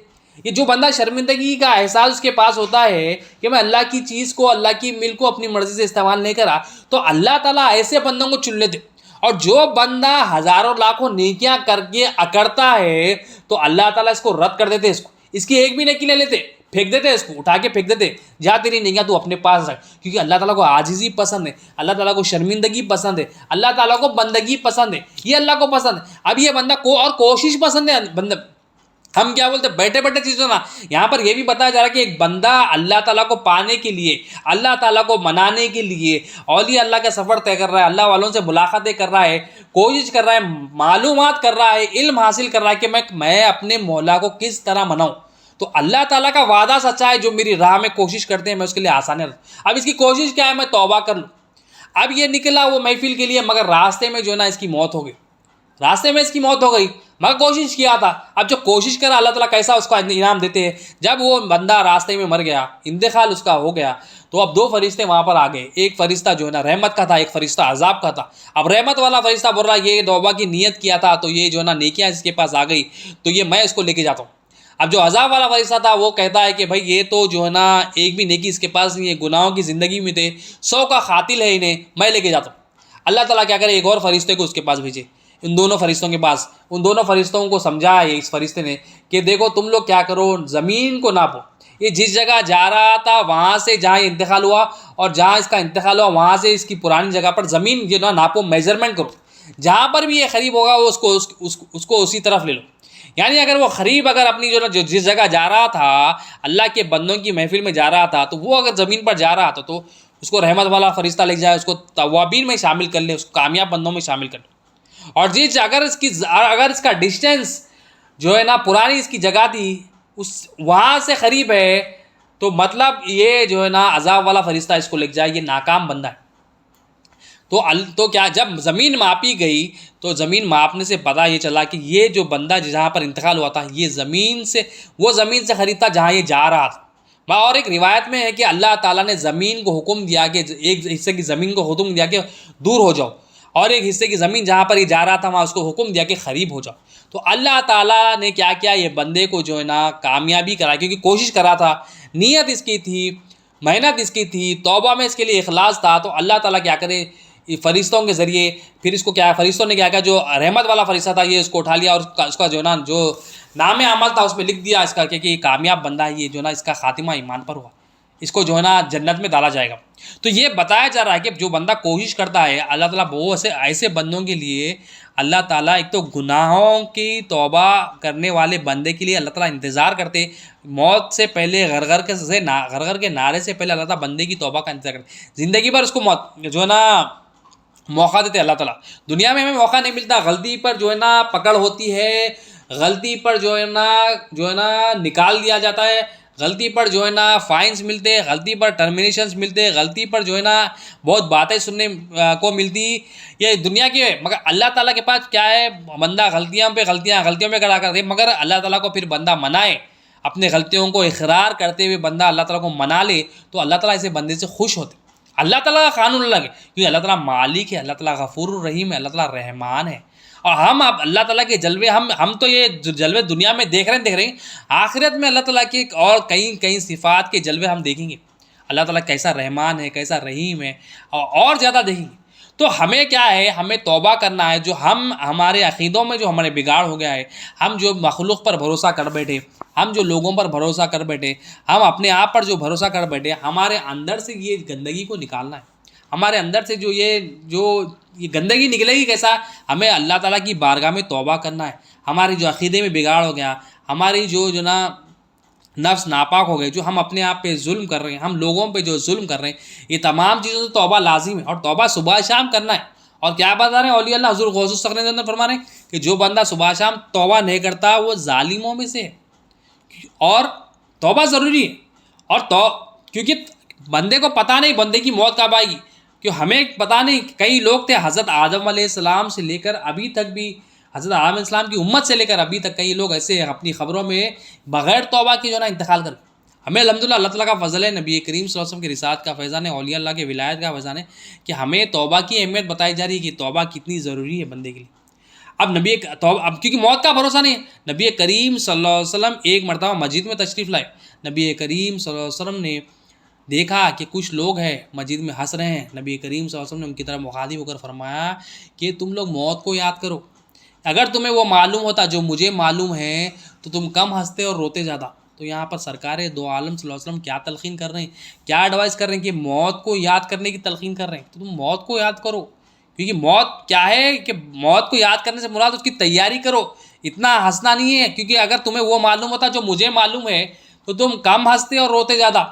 یہ جو بندہ شرمندگی کا احساس اس کے پاس ہوتا ہے کہ میں اللہ کی چیز کو, اللہ کی ملک کو اپنی مرضی سے استعمال نہیں کرا, تو اللہ تعالیٰ ایسے بندوں کو چن لیتے. اور جو بندہ ہزاروں لاکھوں نیکیاں کر کے اکڑتا ہے تو اللہ تعالیٰ اس کو رد کر دیتے, اس کی ایک بھی نیکی لے لیتے, پھینک دیتے, اس کو اٹھا کے پھینک دیتے, جا تیری نیکیاں تو اپنے پاس رکھ. کیونکہ اللہ تعالیٰ کو عاجزی پسند ہے, اللہ تعالیٰ کو شرمندگی پسند ہے, اللہ تعالیٰ کو بندگی پسند ہے, یہ اللہ کو پسند ہے. اب یہ بندہ کو اور کوشش پسند ہے. بندہ ہم کیا بولتے ہیں, بیٹھے چیزوں نا. یہاں پر یہ بھی بتایا جا رہا ہے کہ ایک بندہ اللہ تعالیٰ کو پانے کے لیے, اللہ تعالیٰ کو منانے کے لیے اولیاء اللہ کا سفر طے کر رہا ہے, اللہ والوں سے ملاقاتیں کر رہا ہے, کوشش کر رہا ہے, معلومات کر رہا ہے, علم حاصل کر رہا ہے کہ میں اپنے مولا کو کس طرح مناؤں. تو اللہ تعالیٰ کا وعدہ سچا ہے, جو میری راہ میں کوشش کرتے ہیں میں اس کے لیے آسانی رکھوں. اب اس کی کوشش کیا ہے, میں توبہ کر لوں. اب یہ نکلا وہ محفل کے لیے, مگر راستے میں جو ہے نا اس کی موت ہو گئی, راستے میں اس کی موت ہو گئی, مگر کوشش کیا تھا. اب جو کوشش کرا اللہ تعالیٰ کیسا اس کا انعام دیتے ہیں. جب وہ بندہ راستے میں مر گیا, انتقال اس کا ہو گیا, تو اب دو فرشتے وہاں پر آ گئے. ایک فرشتہ جو ہے نا رحمت کا تھا, ایک فرشتہ عذاب کا تھا. اب رحمت والا فرشتہ بول رہا یہ توبہ کی نیت کیا تھا, تو یہ جو ہے نا نیکیاں اس کے پاس آ گئی, تو یہ میں اس کو لے کے جاتا ہوں. اب جو عذاب والا فرشتہ تھا وہ کہتا ہے کہ بھائی یہ تو جو ہے نا ایک بھی نیکی اس کے پاس نہیں ہے, گناہوں کی زندگی میں تھے, 100 کا قاتل ہے انہیں, میں لے کے جاتا ہوں. اللہ تعالیٰ کیا کرے, ایک اور فرشتے کو اس کے پاس بھیجے, ان دونوں فرشتوں کے پاس. ان دونوں فرشتوں کو سمجھایا اس فرشتے نے کہ دیکھو تم لوگ کیا کرو, زمین کو ناپو. یہ جس جگہ جا رہا تھا وہاں سے جہاں انتقال ہوا, اور جہاں اس کا انتقال ہوا وہاں سے اس کی پرانی جگہ پر زمین جو نا ناپو, میجرمنٹ کرو. جہاں پر بھی یہ قریب ہوگا وہ اس کو اسی طرف لے لو. یعنی اگر وہ قریب اگر اپنی جو نا جس جگہ جا رہا تھا, اللہ کے بندوں کی محفل میں جا رہا تھا, تو وہ اگر زمین پر جا رہا تھا تو اس کو رحمت والا فرشتہ لے جائے, اس کو توابین میں شامل کر لے, اس کو کامیاب بندوں میں شامل کر لے. اور اگر اس کا ڈسٹینس جو ہے نا پرانی اس کی جگہ تھی وہاں سے قریب ہے, تو مطلب یہ جو ہے نا عذاب والا فرشتہ اس کو لے جائے, یہ ناکام بندہ ہے. تو کیا جب زمین ماپی گئی تو زمین ماپنے سے پتہ یہ چلا کہ یہ جو بندہ جہاں پر انتقال ہوا تھا یہ زمین سے قریب تھا جہاں یہ جا رہا تھا. اور ایک روایت میں ہے کہ اللہ تعالیٰ نے زمین کو حکم دیا کہ ایک حصے کی زمین کو حکم دیا کہ دور ہو جاؤ, اور ایک حصے کی زمین جہاں پر یہ جا رہا تھا وہاں اس کو حکم دیا کہ قریب ہو جاؤ. تو اللہ تعالیٰ نے کیا کیا, یہ بندے کو جو ہے نا کامیابی کرا, کیونکہ کوشش کرا تھا, نیت اس کی تھی, محنت اس کی تھی, توبہ میں اس کے لیے اخلاص تھا. تو اللہ تعالیٰ کیا کرے, فرشتوں کے ذریعے پھر اس کو کیا, فرشتوں نے کیا کیا, جو رحمت والا فرشتہ تھا یہ اس کو اٹھا لیا, اور اس کا جو ہے نا جو نام عمل تھا اس پہ لکھ دیا اس کا کہ یہ کامیاب بندہ ہے, یہ جو ہے نا اس کا خاتمہ ایمان پر ہوا, اس کو جو ہے نا جنت میں ڈالا جائے گا. تو یہ بتایا جا رہا ہے کہ جو بندہ کوشش کرتا ہے, اللہ تعالیٰ بہت ایسے بندوں کے لیے اللہ تعالیٰ ایک تو گناہوں کی توبہ کرنے والے بندے کے لیے اللہ تعالیٰ انتظار کرتے, موت سے پہلے غرغر کے نعرے سے پہلے اللہ تعالیٰ بندے کی توبہ کا انتظار کرتے, زندگی پر اس کو جو ہے نا موقع دیتے اللہ تعالیٰ. دنیا میں ہمیں موقع نہیں ملتا, غلطی پر جو ہے نا پکڑ ہوتی ہے, غلطی پر جو ہے نا نکال دیا جاتا ہے, غلطی پر جو ہے نا فائنز ملتے, غلطی پر ٹرمینیشنز ملتے, غلطی پر جو ہے نا بہت باتیں سننے کو ملتی, یہ دنیا کی ہے. مگر اللہ تعالیٰ کے پاس کیا ہے, بندہ غلطیوں میں کڑا کرتے, مگر اللہ تعالیٰ کو پھر بندہ منائے, اپنے غلطیوں کو اقرار کرتے ہوئے بندہ اللہ تعالیٰ کو منا لے, تو اللہ تعالیٰ ایسے بندے سے خوش ہوتے. اللہ تعالیٰ کا قانون الگ ہے, کیونکہ اللہ تعالیٰ مالک ہے, اللہ تعالیٰ غفور الرحیم ہے, اللہ تعالیٰ رحمان ہے. اور ہم اب اللہ تعالیٰ کے جلوے ہم تو یہ جلوے دنیا میں دیکھ رہے ہیں, آخرت میں اللہ تعالیٰ کی اور کئی صفات کے جلوے ہم دیکھیں گے. اللہ تعالیٰ کیسا رحمان ہے, کیسا رحیم ہے, اور زیادہ دیکھیں گے. تو ہمیں کیا ہے، ہمیں توبہ کرنا ہے. جو ہمارے عقیدوں میں جو ہمارے بگاڑ ہو گیا ہے، ہم جو مخلوق پر بھروسہ کر بیٹھے، ہم جو لوگوں پر بھروسہ کر بیٹھے، ہم اپنے آپ پر جو بھروسہ کر بیٹھے، ہمارے اندر سے یہ گندگی کو نکالنا ہے. ہمارے اندر سے جو یہ گندگی نکلے گی کیسا؟ ہمیں اللہ تعالیٰ کی بارگاہ میں توبہ کرنا ہے. ہماری جو عقیدے میں بگاڑ ہو گیا، ہماری جو نا نفس ناپاک ہو گئے، جو ہم اپنے آپ پہ ظلم کر رہے ہیں، ہم لوگوں پہ جو ظلم کر رہے ہیں، یہ تمام چیزوں سے توبہ لازم ہے. اور توبہ صبح شام کرنا ہے. اور کیا بتا رہے ہیں اولیاء اللہ حضور غوث الثقلین اندر فرما رہے ہیں کہ جو بندہ صبح شام توبہ نہیں کرتا وہ ظالموں میں سے ہے. اور توبہ ضروری ہے. اور کیونکہ بندے کو پتہ نہیں بندے کی موت کب آئے گی. کہ ہمیں پتہ نہیں، کئی لوگ تھے حضرت آدم علیہ السلام سے لے کر ابھی تک بھی، حضرت آدم علیہ السلام کی امت سے لے کر ابھی تک کئی لوگ ایسے اپنی خبروں میں بغیر توبہ کے جو نا انتقال کر. ہمیں الحمدللہ اللہ تعالیٰ کا فضل ہے، نبی کریم صلی اللہ علیہ وسلم کی رسالت کا فیضان ہے، اولیاء اللہ کے ولایت کا فیضان ہے کہ ہمیں توبہ کی اہمیت بتائی جا رہی ہے کہ توبہ کتنی ضروری ہے بندے کے لیے. اب اب کیونکہ موت کا بھروسہ نہیں ہے. نبی کریم صلی اللہ علیہ وسلم ایک مرتبہ مسجد میں تشریف لائے. نبی کریم صلی اللہ علیہ وسلم نے دیکھا کہ کچھ لوگ ہیں مسجد میں ہنس رہے ہیں. نبی کریم صلی اللہ علیہ وسلم نے ان کی طرف مخاطب ہو کر فرمایا کہ تم لوگ موت کو یاد کرو. اگر تمہیں وہ معلوم ہوتا جو مجھے معلوم ہے تو تم کم ہنستے اور روتے زیادہ. تو یہاں پر سرکار دو عالم صلی اللہ علیہ وسلم کیا تلقین کر رہے ہیں، کیا ایڈوائز کر رہے ہیں کہ موت کو یاد کرنے کی تلقین کر رہے ہیں. تو تم موت کو یاد کرو، کیونکہ موت کیا ہے کہ موت کو یاد کرنے سے مراد اس کی تیاری کرو. اتنا ہنسنا نہیں ہے، کیونکہ اگر تمہیں وہ معلوم ہوتا جو مجھے معلوم ہے تو تم کم ہنستے اور روتے زیادہ.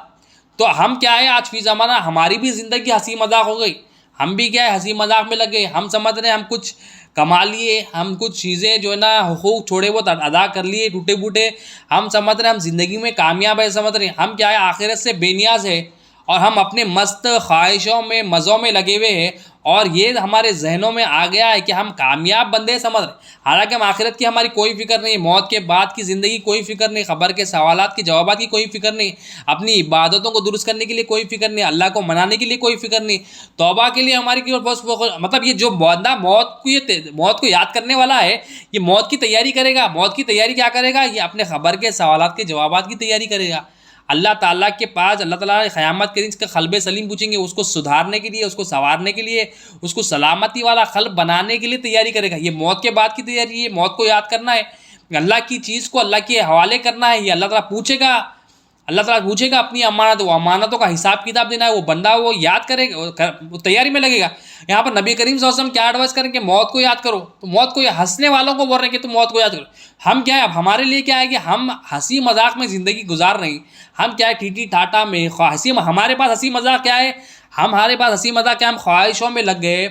تو ہم کیا ہے آج فی زمانہ ہماری بھی زندگی ہنسی مذاق ہو گئی. ہم بھی کیا ہے ہنسی مذاق میں لگ گئے. ہم سمجھ رہے ہیں ہم کچھ کما لیے، ہم کچھ چیزیں جو ہے نا حقوق چھوڑے وہ ادا کر لیے ٹوٹے پوٹے. ہم سمجھ رہے ہیں ہم زندگی میں کامیاب ہے. سمجھ رہے ہیں ہم کیا ہے آخرت سے بے نیاز ہے، اور ہم اپنے مست خواہشوں میں مزوں میں لگے ہوئے ہیں. اور یہ ہمارے ذہنوں میں آ گیا ہے کہ ہم کامیاب بندے سمجھ رہے ہیں. حالانکہ ہم آخرت کی ہماری کوئی فکر نہیں، موت کے بعد کی زندگی کوئی فکر نہیں، قبر کے سوالات کے جوابات کی کوئی فکر نہیں، اپنی عبادتوں کو درست کرنے کے لیے کوئی فکر نہیں، اللہ کو منانے کے لیے کوئی فکر نہیں، توبہ کے لیے ہماری بس مطلب یہ جو بندہ موت کو یاد کرنے والا ہے یہ موت کی تیاری کرے گا. موت کی تیاری کیا کرے گا؟ یہ اپنے قبر کے سوالات کے جوابات کی تیاری کرے گا. اللہ تعالیٰ کے پاس اللہ تعالیٰ قیامت کے دن اس کا قلب سلیم پوچھیں گے، اس کو سدھارنے کے لیے، اس کو سنوارنے کے لیے، اس کو سلامتی والا قلب بنانے کے لیے تیاری کرے گا. یہ موت کے بعد کی تیاری ہے. موت کو یاد کرنا ہے، اللہ کی چیز کو اللہ کے حوالے کرنا ہے. یہ اللہ تعالیٰ پوچھے گا، اللہ تعالیٰ پوچھے گا اپنی امانت، وہ امانتوں کا حساب کتاب دینا ہے. وہ بندہ وہ یاد کرے گا، وہ تیاری میں لگے گا. یہاں پر نبی کریم صلی اللہ علیہ وسلم کیا ایڈوائز کریں کہ موت کو یاد کرو. تو موت کو ہنسنے والوں کو بول رہے ہیں کہ تم موت کو یاد کرو. ہم کیا ہے اب ہمارے لیے کیا ہے کہ ہم ہنسی مذاق میں زندگی گزار رہے ہیں. ہم کیا ہے ٹھیٹھی ٹھاٹا میں ہمارے پاس ہنسی مذاق کیا ہے، ہمارے پاس ہنسی مذاق کیا، ہم خواہشوں میں لگ گئے،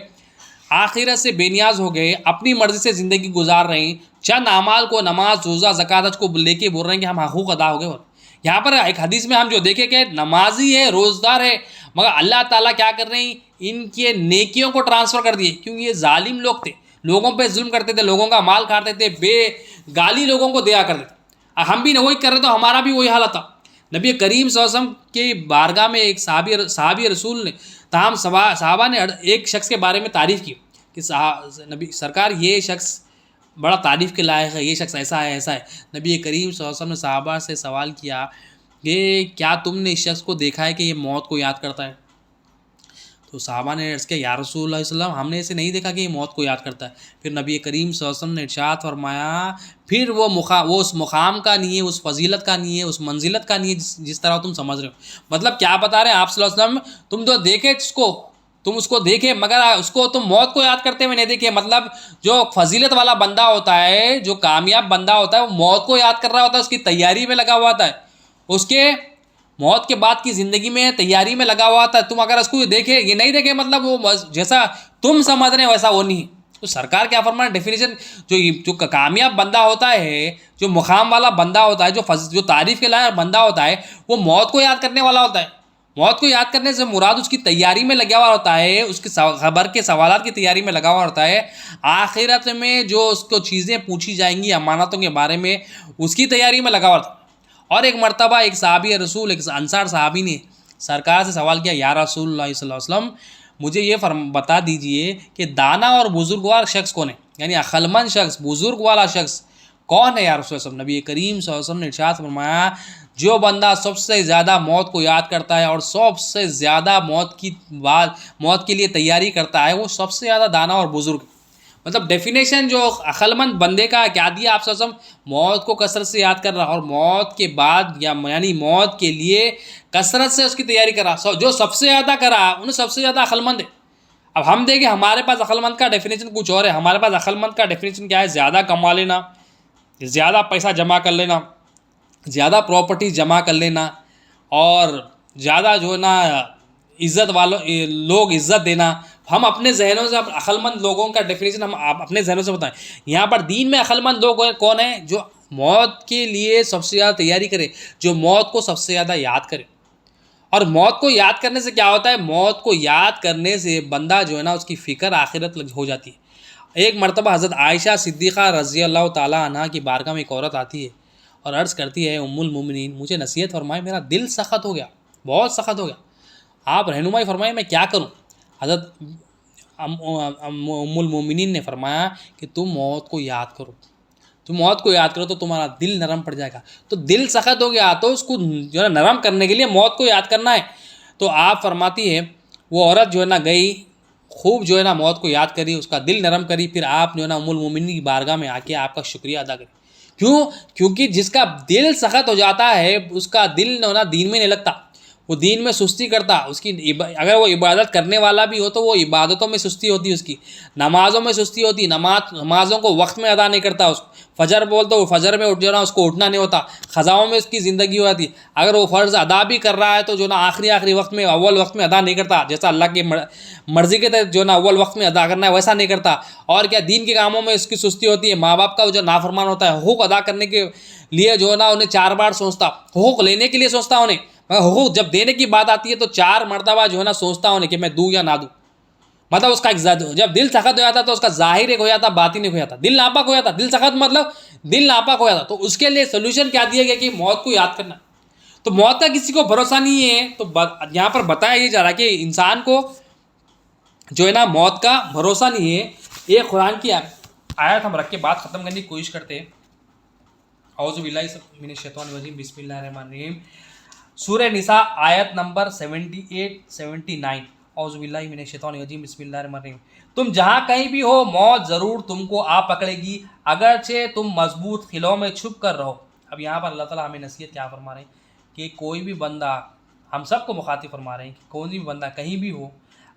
آخرت سے بے نیاز ہو گئے، اپنی مرضی سے زندگی گزار رہے ہیں. چند اعمال کو نماز روزہ زکوٰۃ حج کو لے کے بول رہے ہیں کہ ہم حقوق ادا ہو گئے. یہاں پر ایک حدیث میں ہم جو دیکھیں کہ نمازی ہے، روزدار ہے، مگر اللہ تعالیٰ کیا کر رہے ہیں ان کے نیکیوں کو ٹرانسفر کر دیے. کیونکہ یہ ظالم لوگ تھے، لوگوں پہ ظلم کرتے تھے، لوگوں کا مال کھاتے تھے، بے گالی لوگوں کو دیا کرتے تھے. ہم بھی وہی کر رہے تو ہمارا بھی وہی حالت تھا. نبی کریم صلی اللہ علیہ وسلم کی بارگاہ میں ایک صحابی رسول نے تمام صحابہ نے ایک شخص کے بارے میں تعریف کی کہ نبی سرکار یہ شخص بڑا تعریف کے لائق ہے، یہ شخص ایسا ہے ایسا ہے. نبی کریم صلی اللہ علیہ وسلم نے صحابہ سے سوال کیا کہ کیا تم نے اس شخص کو دیکھا ہے کہ یہ موت کو یاد کرتا ہے؟ تو صحابہ نے عرض کیا یا رسول اللہ صلی اللہ علیہ وسلم ہم نے اسے نہیں دیکھا کہ یہ موت کو یاد کرتا ہے. پھر نبی کریم صلی اللہ علیہ وسلم نے ارشاد فرمایا پھر وہ اس مقام کا نہیں ہے، اس فضیلت کا نہیں ہے، اس منزلت کا نہیں ہے جس طرح تم سمجھ رہے ہو. مطلب کیا بتا رہے ہیں آپ صلی اللہ علیہ وسلم، تم تو دیکھے تم اس کو دیکھے مگر اس کو تم موت کو یاد کرتے ہوئے نہیں دیکھے. مطلب جو فضیلت والا بندہ ہوتا ہے، جو کامیاب بندہ ہوتا ہے، وہ موت کو یاد کر رہا ہوتا ہے، اس کی تیاری میں لگا ہوا ہوتا ہے، اس کے موت کے بعد کی زندگی میں تیاری میں لگا ہوا تھا. تم اگر اس کو دیکھے یہ نہیں دیکھے مطلب وہ جیسا تم سمجھ رہے ہیں ویسا وہ نہیں. تو سرکار کیا فرمانا ڈیفینیشن، جو کامیاب بندہ ہوتا ہے، جو مقام والا بندہ ہوتا ہے، جو تعریف کے لائق بندہ ہوتا ہے، وہ موت کو یاد کرنے والا ہوتا ہے. موت کو یاد کرنے سے مراد اس کی تیاری میں لگا ہوا ہوتا ہے، اس کے خبر کے سوالات کی تیاری میں لگا ہوا ہوتا ہے. آخرت میں جو اس کو چیزیں پوچھی جائیں گی امانتوں کے بارے میں، اس کی تیاری میں لگا ہوا ہوتا ہے. اور ایک مرتبہ ایک صحابی رسول، ایک انصار صحابی نے سرکار سے سوال کیا یا رسول اللہ صلی اللہ علیہ وسلم مجھے یہ بتا دیجئے کہ دانا اور بزرگوار شخص کون ہے، یعنی عقلمند شخص، بزرگ والا شخص کون ہے یا رسول اللہ صلی اللہ علیہ وسلم؟ نبی کریم صلی اللہ علیہ وسلم نے ارشاد فرمایا جو بندہ سب سے زیادہ موت کو یاد کرتا ہے اور سب سے زیادہ موت کے لیے تیاری کرتا ہے وہ سب سے زیادہ دانا اور بزرگ. مطلب ڈیفینیشن جو عقل مند بندے کا کیا دیا آپ صلی اللہ علیہ وسلم؟ موت کو کثرت سے یاد کر رہا اور موت کے بعد یعنی موت کے لیے کثرت سے اس کی تیاری کر رہا. جو سب سے زیادہ کرا انہیں سب سے زیادہ عقل مند ہے. اب ہم دیکھیں ہمارے پاس عقل مند کا ڈیفینیشن کچھ اور ہے. ہمارے پاس عقل مند کا ڈیفینیشن کیا ہے؟ زیادہ کما لینا، زیادہ پیسہ جمع کر لینا، زیادہ پراپرٹی جمع کر لینا، اور زیادہ جو ہے نا عزت لوگ عزت دینا. ہم اپنے ذہنوں سے عقل مند لوگوں کا ڈیفینیشن ہم اپنے ذہنوں سے بتائیں. یہاں پر دین میں عقل مند لوگ کون ہیں؟ جو موت کے لیے سب سے زیادہ تیاری کرے، جو موت کو سب سے زیادہ یاد کرے. اور موت کو یاد کرنے سے کیا ہوتا ہے؟ موت کو یاد کرنے سے بندہ جو ہے نا اس کی فکر آخرت ہو جاتی ہے. ایک مرتبہ حضرت عائشہ صدیقہ رضی اللہ تعالیٰ عنہ کی بارگاہ میں ایک عورت آتی ہے اور عرض کرتی ہے ام المومنین مجھے نصیحت فرمائے، میرا دل سخت ہو گیا، بہت سخت ہو گیا، آپ رہنمائی فرمائے میں کیا کروں؟ حضرت ام المومنین نے فرمایا کہ تم موت کو یاد کرو، تم موت کو یاد کرو تو تمہارا دل نرم پڑ جائے گا. تو دل سخت ہو گیا تو اس کو جو ہے نرم کرنے کے لیے موت کو یاد کرنا ہے. تو آپ فرماتی ہے وہ عورت جو ہے نا گئی، خوب جو ہے نا موت کو یاد کری، اس کا دل نرم کری، پھر آپ جو ہے نا ام المومنین کی بارگاہ میں آ کے آپ کا شکریہ ادا کری. کیونکہ جس کا دل سخت ہو جاتا ہے اس کا دل جو ہے نا دین میں نہیں لگتا، وہ دین میں سستی کرتا. اس کی اگر وہ عبادت کرنے والا بھی ہو تو وہ عبادتوں میں سستی ہوتی، اس کی نمازوں میں سستی ہوتی، نمازوں کو وقت میں ادا نہیں کرتا. اس فجر بولتا وہ فجر میں اٹھ جانا، اس کو اٹھنا نہیں ہوتا، خزاؤں میں اس کی زندگی ہو جاتی. اگر وہ فرض ادا بھی کر رہا ہے تو جو نا آخری وقت میں اول وقت میں ادا نہیں کرتا، جیسا اللہ کی مرضی کے تحت جو نا اول وقت میں ادا کرنا ہے ویسا نہیں کرتا. اور کیا دین کے کاموں میں اس کی سستی ہوتی ہے. ماں باپ کا جو نافرمان ہوتا ہے، حقوق ادا کرنے کے لیے جو ہے نا انہیں 4 بار سوچتا، حقوق لینے کے لیے سوچتا انہیں، مگر حقوق جب دینے کی بات آتی ہے تو 4 مرتبہ جو ہے نا سوچتا انہیں کہ میں دوں یا نہ دوں. مطلب اس کا جب دل سخت ہو جاتا تو اس کا ظاہر ایک ہو جاتا، باطن ایک ہو جاتا، دل ناپاک ہو جاتا. دل سخت مطلب دل ناپاک ہو جاتا. تو اس کے لیے سولوشن کیا دیا گیا کہ موت کو یاد کرنا. تو موت کا کسی کو بھروسہ نہیں ہے، تو یہاں پر بتایا یہ جا رہا ہے کہ انسان کو جو ہے نا موت کا بھروسہ نہیں ہے. ایک قرآن کی آیت ہم رکھ کے بات ختم کرنے کی کوشش کرتے ہیں. اعوذ باللہ من الشیطان الرجیم، بسم اللہ الرحمن الرحیم. سورہ نساء آیت نمبر 78-79. اعوذ باللہ من الشیطان الرجیم، بسم اللہ الرحمن الرحیم. تم جہاں کہیں بھی ہو موت ضرور تم کو آ پکڑے گی، اگرچہ تم مضبوط قلعوں میں چھپ کر رہو. اب یہاں پر اللہ تعالیٰ ہمیں نصیحت کیا فرما رہے ہیں کہ کوئی بھی بندہ، ہم سب کو مخاطب فرما رہے ہیں کہ کوئی بھی بندہ کہیں بھی ہو،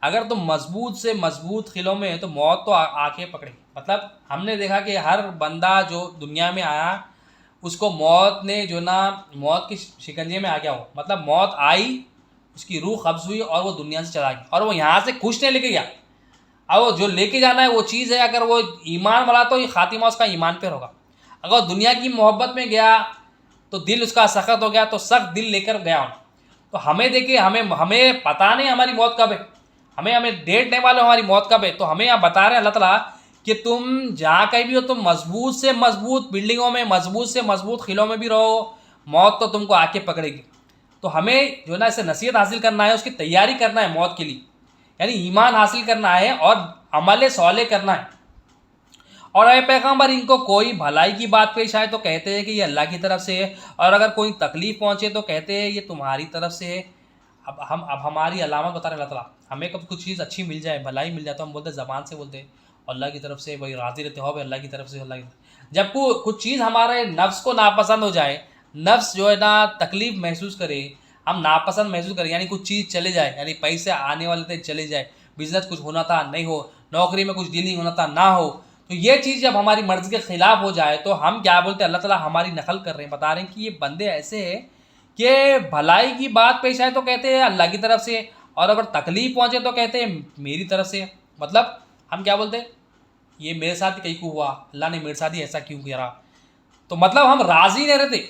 اگر تم مضبوط سے مضبوط قلعوں میں تو موت تو آ کے پکڑے گی. مطلب ہم نے دیکھا کہ ہر بندہ جو دنیا میں آیا اس کو موت نے جو نا موت کی شکنجے میں آ گیا ہو. مطلب موت آئی، اس کی روح قبض ہوئی اور وہ دنیا سے چلا گیا، اور وہ یہاں سے خوش نہیں لے کے گیا. اب وہ جو لے کے جانا ہے وہ چیز ہے، اگر وہ ایمان والا تو یہ خاتمہ اس کا ایمان پر ہوگا. اگر دنیا کی محبت میں گیا تو دل اس کا سخت ہو گیا، تو سخت دل لے کر گیا. تو ہمیں دیکھیں ہمیں پتہ نہیں ہماری موت کب ہے، ہمیں ڈیٹ نہیں معلوم ہماری موت کب ہے. تو ہمیں یہاں بتا رہے ہیں اللہ تعالیٰ کہ تم جہاں کہیں بھی ہو تم مضبوط سے مضبوط بلڈنگوں میں، مضبوط سے مضبوط قلعوں میں بھی رہو، موت تو تم کو آ کے پکڑے گی. تو ہمیں جو ہے نا اسے نصیحت حاصل کرنا ہے، اس کی تیاری کرنا ہے موت کے لیے، یعنی ایمان حاصل کرنا ہے اور عمل صالح کرنا ہے. اور اے پیغمبر ان کو کوئی بھلائی کی بات پیش آئے تو کہتے ہیں کہ یہ اللہ کی طرف سے ہے، اور اگر کوئی تکلیف پہنچے تو کہتے ہیں یہ تمہاری طرف سے ہے. اب ہماری علامت بتا رہے اللہ تعالیٰ. ہمیں کب کچھ چیز اچھی مل جائے، بھلائی مل جائے تو ہم بولتے ہیں، زبان سے بولتے ہیں اللہ کی طرف سے، بھائی راضی رہتے ہو بھائی اللہ کی طرف سے، اللہ کی طرف. جب کچھ چیز ہمارے نفس کو ناپسند ہو جائے، نفس جو ہے نا تکلیف محسوس کرے، ہم ناپسند محسوس کریں، یعنی کچھ چیز چلے جائے، یعنی پیسے آنے والے تھے چلے جائے، بزنس کچھ ہونا تھا نہیں ہو، نوکری میں کچھ ڈیلنگ ہونا تھا نہ ہو، تو یہ چیز جب ہماری مرضی کے خلاف ہو جائے تو ہم کیا بولتے ہیں؟ اللہ تعالیٰ ہماری نقل کر رہے ہیں، بتا رہے ہیں کہ یہ بندے ایسے ہیں کہ بھلائی کی بات پیش آئے تو کہتے ہیں اللہ کی طرف سے، اور اگر تکلیف پہنچے تو کہتے ہیں میری طرف سے. مطلب ہم کیا بولتے ہیں؟ یہ میرے ساتھ کہیں کو ہوا، اللہ نے میرے ساتھ ہی ایسا کیوں کیا. تو مطلب ہم راضی نہیں رہتے.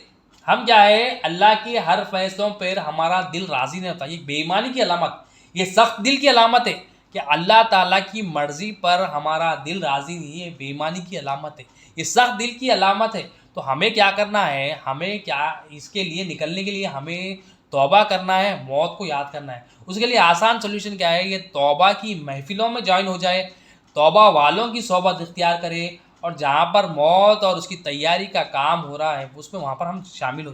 ہم کیا ہے؟ اللہ کے ہر فیصلوں پر ہمارا دل راضی نہیں ہوتا. یہ بے ایمانی کی علامت، یہ سخت دل کی علامت ہے کہ اللہ تعالیٰ کی مرضی پر ہمارا دل راضی نہیں ہے، بے ایمانی کی علامت ہے، یہ سخت دل کی علامت ہے. تو ہمیں کیا کرنا ہے؟ ہمیں کیا اس کے لیے نکلنے کے لیے ہمیں توبہ کرنا ہے، موت کو یاد کرنا ہے. اس کے لیے آسان سولوشن کیا ہے؟ یہ توبہ کی محفلوں میں جوائن ہو جائے، توبہ والوں کی صحبت اختیار کرے، اور جہاں پر موت اور اس کی تیاری کا کام ہو رہا ہے اس میں وہاں پر ہم شامل ہو.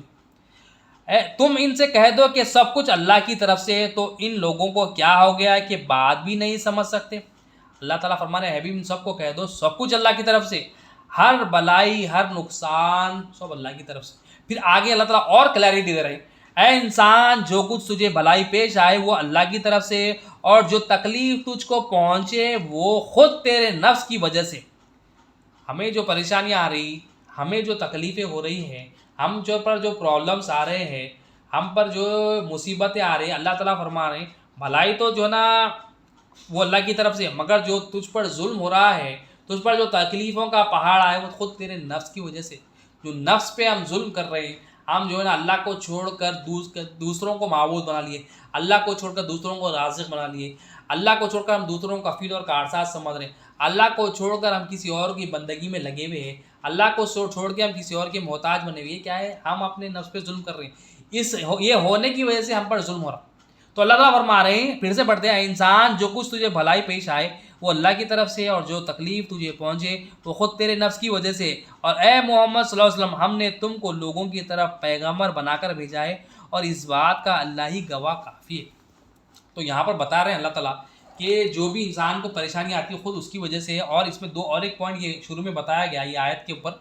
تم ان سے کہہ دو کہ سب کچھ اللہ کی طرف سے ہے. تو ان لوگوں کو کیا ہو گیا ہے کہ بات بھی نہیں سمجھ سکتے. اللہ تعالیٰ فرمانے حبیب ان سب کو کہہ دو سب کچھ اللہ کی طرف سے، ہر بلائی ہر نقصان سب اللہ کی طرف سے. پھر آگے اللہ تعالیٰ اور کلیئرٹی دے رہے ہیں، اے انسان جو کچھ تجھے بلائی پیش آئے وہ اللہ کی طرف سے، اور جو تکلیف تجھ کو پہنچے وہ خود تیرے نفس کی وجہ سے. ہمیں جو پریشانیاں آ رہی، ہمیں جو تکلیفیں ہو رہی ہیں، ہم پر جو پرابلمس آ رہے ہیں، ہم پر جو مصیبتیں آ رہی ہیں، اللہ تعالیٰ فرما رہے ہیں بھلائی تو جو ہے نا وہ اللہ کی طرف سے، مگر جو تجھ پر ظلم ہو رہا ہے، تجھ پر جو تکلیفوں کا پہاڑ آئے وہ خود تیرے نفس کی وجہ سے. جو نفس پہ ہم ظلم کر رہے ہیں، ہم جو ہے نا اللہ کو چھوڑ کر دوسروں کو معبود بنا لیے، اللہ کو چھوڑ کر دوسروں کو رازق بنا لیے، اللہ کو چھوڑ کر ہم دوسروں کو کفیل اور کارساز سمجھ رہے ہیں، اللہ کو چھوڑ کر ہم کسی اور کی بندگی میں لگے ہوئے ہیں، اللہ کو چھوڑ کے ہم کسی اور کے محتاج بنے ہوئے ہیں. کیا ہے؟ ہم اپنے نفس پہ ظلم کر رہے ہیں. یہ ہونے کی وجہ سے ہم پر ظلم ہو رہا. تو اللہ تعالیٰ فرما رہے ہیں، پھر سے پڑھتے ہیں، انسان جو کچھ تجھے بھلائی پیش آئے وہ اللہ کی طرف سے، اور جو تکلیف تجھے پہنچے وہ خود تیرے نفس کی وجہ سے. اور اے محمد صلی اللہ علیہ وسلم ہم نے تم کو لوگوں کی طرف پیغمبر بنا کر بھیجا ہے، اور اس بات کا اللہ ہی گواہ کافی ہے. تو یہاں پر بتا رہے ہیں اللہ تعالیٰ کہ جو بھی انسان کو پریشانی آتی ہے خود اس کی وجہ سے ہے. اور اس میں ایک پوائنٹ یہ شروع میں بتایا گیا یہ آیت کے اوپر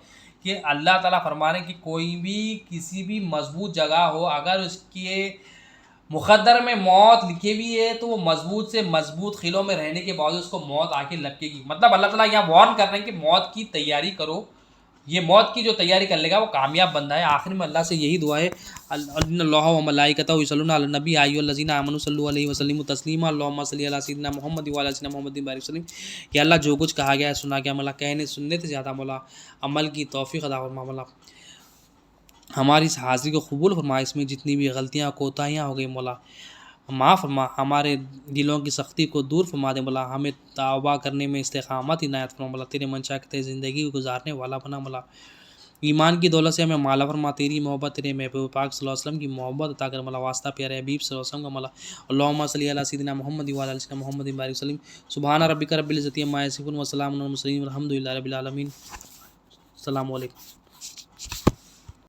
کہ اللہ تعالیٰ فرما رہے ہیں کہ کوئی بھی کسی بھی مضبوط جگہ ہو، اگر اس کے مقدر میں موت لکھی ہوئی ہے تو وہ مضبوط سے مضبوط قلعوں میں رہنے کے بعد اس کو موت آ کے لپکے گی. مطلب اللہ تعالیٰ یہاں وارن کر رہے ہیں کہ موت کی تیاری کرو، یہ موت کی جو تیاری کر لے گا وہ کامیاب بندہ ہے. آخر میں اللہ سے یہی دعا ہے، ان اللہ و ملائکتہ یصلون علی النبی ایھا الذین آمنوا صلوا علیہ وسلموا تسلیما اللهم صل علی سیدنا محمد وعلی سیدنا محمد بارک وسلم. کہ اللہ جو کچھ کہا گیا ہے سنا گیا، مولا کہنے سننے سے زیادہ مولا عمل کی توفیق عطا فرما. مولا ہماری اس حاضری کو قبول فرما، اس میں جتنی بھی غلطیاں کوتاہیاں ہو گئی مولا معاف فرما، ہمارے دلوں کی سختی کو دور فرما دے مولا، ہمیں توبہ کرنے میں استقامت عنایت فرما مولا، تیرے منشا کے زندگی گزارنے والا بنا مولا. ایمان کی دولت سے ہمیں مالا فرما، تیری محبت، تیرے محبوب پاک صلی اللہ علیہ وسلم کی محبت عطا کر مولا، واسطہ پیارے حبیب صلی اللہ علیہ وسلم کا مولا. اللہم صلی علی سیدنا محمد وعلی آل سیدنا محمد بارک وسلم. سبحان ربک رب العزۃ عما یصفون وسلام علی المرسلین والحمد للہ رب العالمین. السلام علیکم.